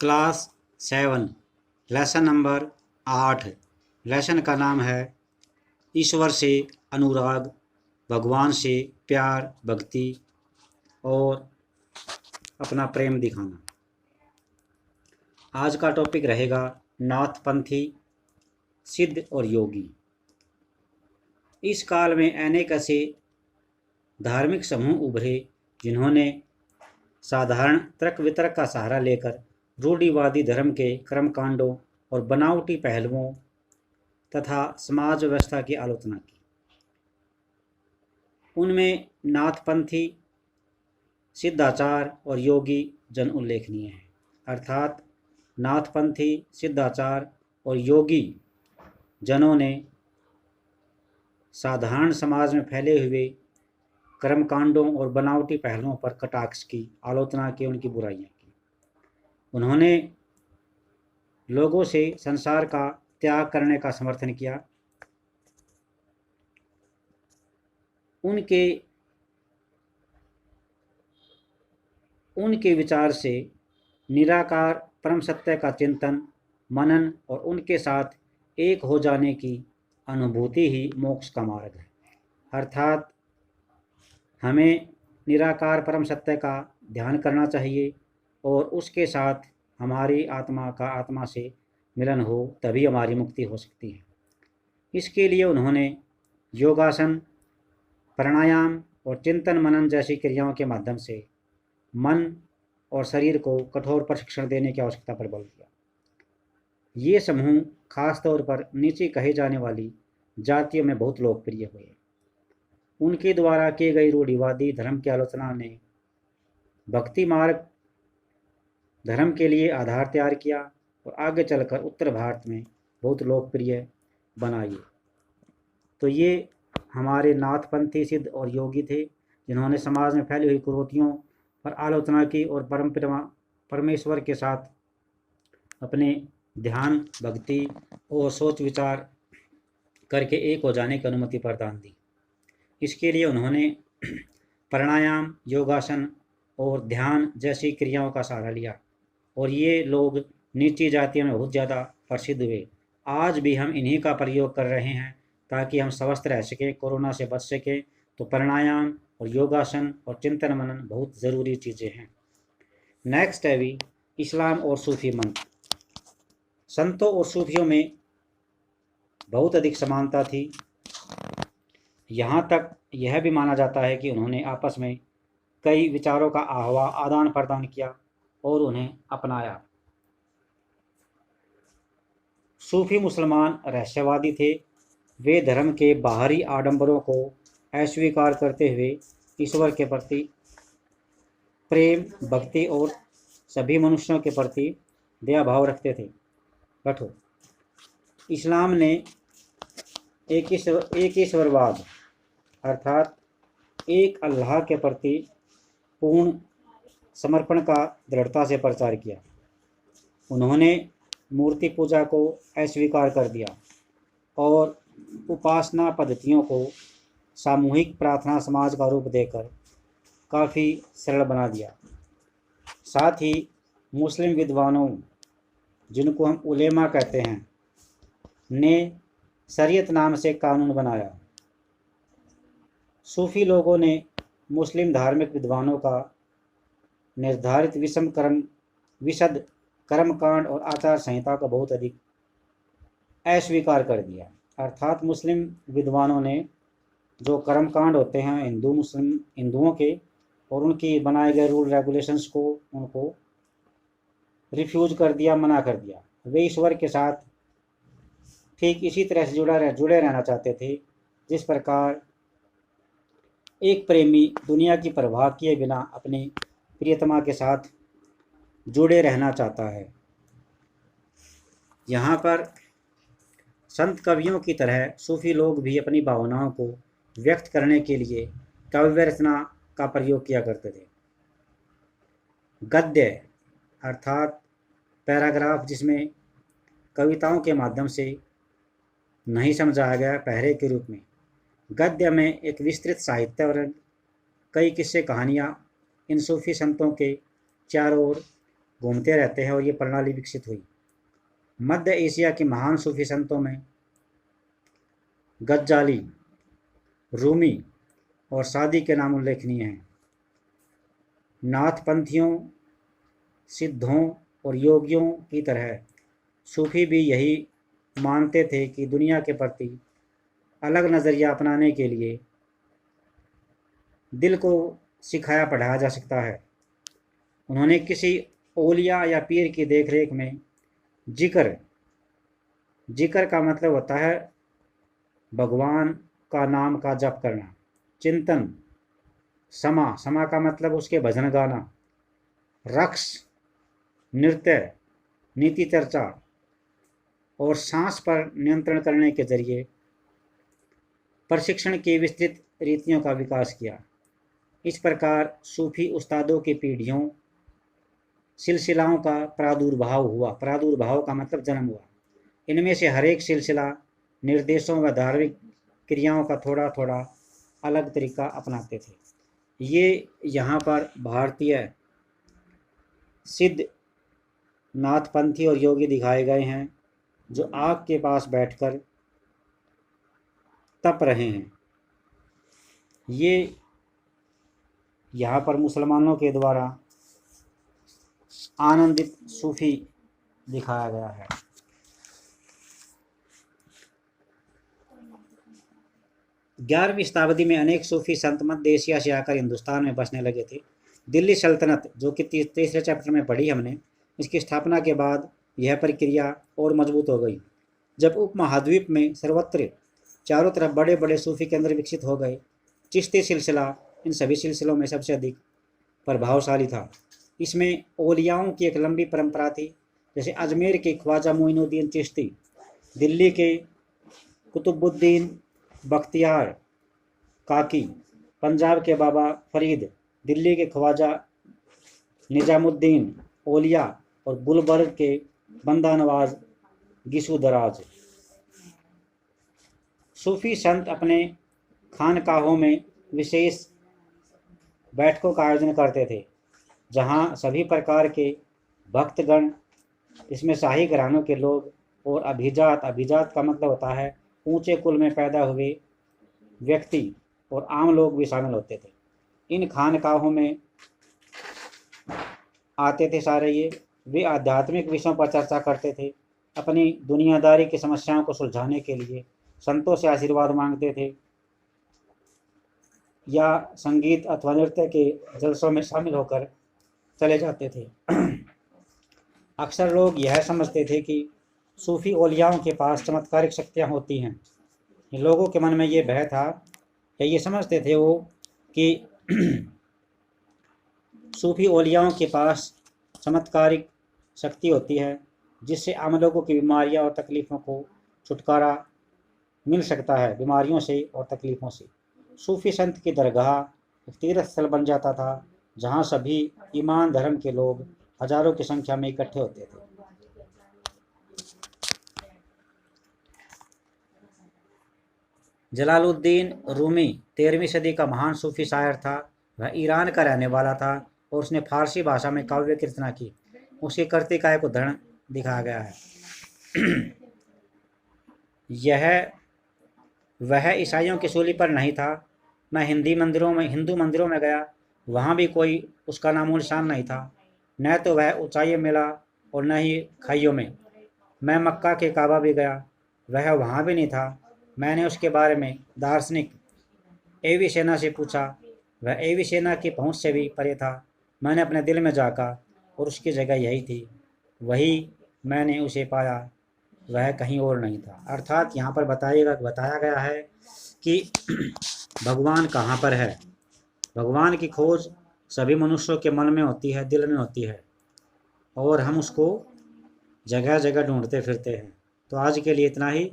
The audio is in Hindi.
Class 7 lesson number 8। लेसन का नाम है ईश्वर से अनुराग, भगवान से प्यार भक्ति और अपना प्रेम दिखाना। आज का टॉपिक रहेगा नाथपंथी, सिद्ध और योगी। इस काल में अनेक ऐसे धार्मिक समूह उभरे जिन्होंने साधारण तर्क वितर्क का सहारा लेकर रूढ़िवादी धर्म के कर्मकांडों और बनावटी पहलुओं तथा समाज व्यवस्था की आलोचना की। उनमें नाथपंथी, सिद्धाचार और योगी जन उल्लेखनीय हैं। अर्थात नाथपंथी, सिद्धाचार और योगी जनों ने साधारण समाज में फैले हुए कर्मकांडों और बनावटी पहलुओं पर कटाक्ष की, आलोचना की, उनकी बुराइयां की। उन्होंने लोगों से संसार का त्याग करने का समर्थन किया। उनके विचार से निराकार परम सत्य का चिंतन, मनन और उनके साथ एक हो जाने की अनुभूति ही मोक्ष का मार्ग है। अर्थात हमें निराकार परम सत्य का ध्यान करना चाहिए और उसके साथ हमारी आत्मा का आत्मा से मिलन हो, तभी हमारी मुक्ति हो सकती है। इसके लिए उन्होंने योगासन, प्राणायाम और चिंतन मनन जैसी क्रियाओं के माध्यम से मन और शरीर को कठोर प्रशिक्षण देने की आवश्यकता पर बल दिया। ये समूह खास तौर पर नीचे कहे जाने वाली जातियों में बहुत लोकप्रिय हुए। उनके द्वारा किए गए रूढ़िवादी धर्म की आलोचना ने भक्ति मार्ग धर्म के लिए आधार तैयार किया और आगे चलकर उत्तर भारत में बहुत लोकप्रिय बनाई। तो ये हमारे नाथपंथी, सिद्ध और योगी थे जिन्होंने समाज में फैली हुई कुरीतियों पर आलोचना की और परमेश्वर के साथ अपने ध्यान, भक्ति और सोच विचार करके एक हो जाने की अनुमति प्रदान दी। इसके लिए उन्होंने प्राणायाम, योगासन और ध्यान जैसी क्रियाओं का सहारा लिया और ये लोग नीची जातियों में बहुत ज़्यादा प्रसिद्ध हुए। आज भी हम इन्हीं का प्रयोग कर रहे हैं ताकि हम स्वस्थ रह सकें, कोरोना से बच सकें। तो प्राणायाम और योगासन और चिंतन मनन बहुत ज़रूरी चीज़ें हैं। नेक्स्ट है भी इस्लाम और सूफी मंत्र। संतों और सूफियों में बहुत अधिक समानता थी। यहाँ तक यह भी माना जाता है कि उन्होंने आपस में कई विचारों का आदान प्रदान किया और उन्हें अपनाया। सूफी मुसलमान रहस्यवादी थे। वे धर्म के बाहरी आडंबरों को अस्वीकार करते हुए ईश्वर के प्रति प्रेम, भक्ति और सभी मनुष्यों के प्रति दया भाव रखते थे। बैठो। इस्लाम ने एक ईश्वरवाद अर्थात एक अल्लाह के प्रति पूर्ण समर्पण का दृढ़ता से प्रचार किया। उन्होंने मूर्ति पूजा को अस्वीकार कर दिया और उपासना पद्धतियों को सामूहिक प्रार्थना समाज का रूप देकर काफ़ी सरल बना दिया। साथ ही मुस्लिम विद्वानों, जिनको हम उलेमा कहते हैं, ने शरीयत नाम से कानून बनाया। सूफी लोगों ने मुस्लिम धार्मिक विद्वानों का निर्धारित विशद कर्मकांड और आचार संहिता का बहुत अधिक अस्वीकार कर दिया। अर्थात मुस्लिम विद्वानों ने जो कर्मकांड होते हैं हिंदुओं के और उनकी बनाए गए रूल रेगुलेशंस को उनको रिफ्यूज कर दिया, मना कर दिया। वे ईश्वर के साथ ठीक इसी तरह से जुड़े रहना चाहते थे जिस प्रकार एक प्रेमी दुनिया की परवाह किए बिना अपनी प्रियतमा के साथ जुड़े रहना चाहता है। यहाँ पर संत कवियों की तरह सूफी लोग भी अपनी भावनाओं को व्यक्त करने के लिए काव्य रचना का प्रयोग किया करते थे। गद्य अर्थात पैराग्राफ, जिसमें कविताओं के माध्यम से नहीं समझाया गया पहरे के रूप में। गद्य में एक विस्तृत साहित्य और कई किस्से कहानियाँ इन सूफी संतों के चारों ओर घूमते रहते हैं और ये प्रणाली विकसित हुई। मध्य एशिया के महान सूफी संतों में गज्जाली, रूमी और सादी के नाम उल्लेखनीय हैं। नाथपंथियों, सिद्धों और योगियों की तरह सूफी भी यही मानते थे कि दुनिया के प्रति अलग नज़रिया अपनाने के लिए दिल को सिखाया पढ़ाया जा सकता है। उन्होंने किसी औलिया या पीर की देखरेख में जिक्र का मतलब होता है भगवान का नाम का जप करना, चिंतन, समा का मतलब उसके भजन गाना, रक्स, नृत्य, नीति चर्चा और सांस पर नियंत्रण करने के जरिए प्रशिक्षण की विस्तृत रीतियों का विकास किया। इस प्रकार सूफी उस्तादों की पीढ़ियों सिलसिलाओं का प्रादुर्भाव हुआ। प्रादुर्भाव का मतलब जन्म हुआ। इनमें से हर एक सिलसिला निर्देशों व धार्मिक क्रियाओं का थोड़ा थोड़ा अलग तरीका अपनाते थे। ये यहाँ पर भारतीय सिद्ध, नाथपंथी और योगी दिखाए गए हैं जो आग के पास बैठकर तप रहे हैं। ये यहाँ पर मुसलमानों के द्वारा आनंदित सूफी दिखाया गया है। ग्यारहवीं शताब्दी में अनेक सूफी संत मध्य एशिया से आकर हिंदुस्तान में बसने लगे थे। दिल्ली सल्तनत, जो कि तीसरे चैप्टर में पढ़ी हमने, इसकी स्थापना के बाद यह प्रक्रिया और मजबूत हो गई। जब उपमहाद्वीप में सर्वत्र चारों तरफ बड़े बड़े सूफी केंद्र विकसित हो गए, चिश्ती सिलसिला इन सभी सिलसिलों में सबसे अधिक प्रभावशाली था। इसमें औलियाओं की एक लंबी परंपरा थी, जैसे अजमेर के ख्वाजा मोइनुद्दीन चिश्ती, दिल्ली के कुतुबुद्दीन बख्तियार काकी, पंजाब के बाबा फरीद, दिल्ली के ख्वाजा निजामुद्दीन औलिया और गुलबर्ग के बंदा नवाज गिसू दराज। सूफी संत अपने खानकाहों में विशेष बैठकों का आयोजन करते थे, जहां सभी प्रकार के भक्तगण, इसमें शाही घरानों के लोग और अभिजात का मतलब होता है ऊंचे कुल में पैदा हुए व्यक्ति और आम लोग भी शामिल होते थे। इन खानकाहों में आते थे सारे ये। वे आध्यात्मिक विषयों पर चर्चा करते थे, अपनी दुनियादारी की समस्याओं को सुलझाने के लिए संतों से आशीर्वाद मांगते थे या संगीत अथवा नृत्य के जलसों में शामिल होकर चले जाते थे। अक्सर लोग यह समझते थे कि सूफी औलियाओं के पास चमत्कारिक शक्तियाँ होती हैं। लोगों के मन में ये भय था, या ये समझते थे वो कि सूफी औलियाओं के पास चमत्कारिक शक्ति होती है, जिससे आम लोगों की बीमारियां और तकलीफ़ों को छुटकारा मिल सकता है, बीमारियों से और तकलीफ़ों से। सूफी संत की दरगाह एक तीर्थ स्थल बन जाता था, जहां सभी ईमान धर्म के लोग हजारों की संख्या में इकट्ठे होते थे। जलालुद्दीन रूमी 13वीं सदी का महान सूफी शायर था। वह ईरान का रहने वाला था और उसने फारसी भाषा में काव्य कीर्तना की। उसकी कृति का एक उदाहरण दिखाया गया है। वह ईसाइयों की सूली पर नहीं था। मैं हिंदू मंदिरों में गया, वहाँ भी कोई उसका नामो निशान नहीं था। न तो वह ऊंचाइयों में मिला और न ही खाइयों में। मैं मक्का के काबा भी गया, वह वहाँ भी नहीं था। मैंने उसके बारे में दार्शनिक एविसेना से पूछा, वह एविसेना की पहुँच से भी परे था। मैंने अपने दिल में झांका और उसकी जगह यही थी। वही मैंने उसे पाया, वह कहीं और नहीं था। अर्थात यहाँ पर बताया गया है कि भगवान कहाँ पर है। भगवान की खोज सभी मनुष्यों के मन में होती है, दिल में होती है, और हम उसको जगह जगह ढूंढते फिरते हैं। तो आज के लिए इतना ही।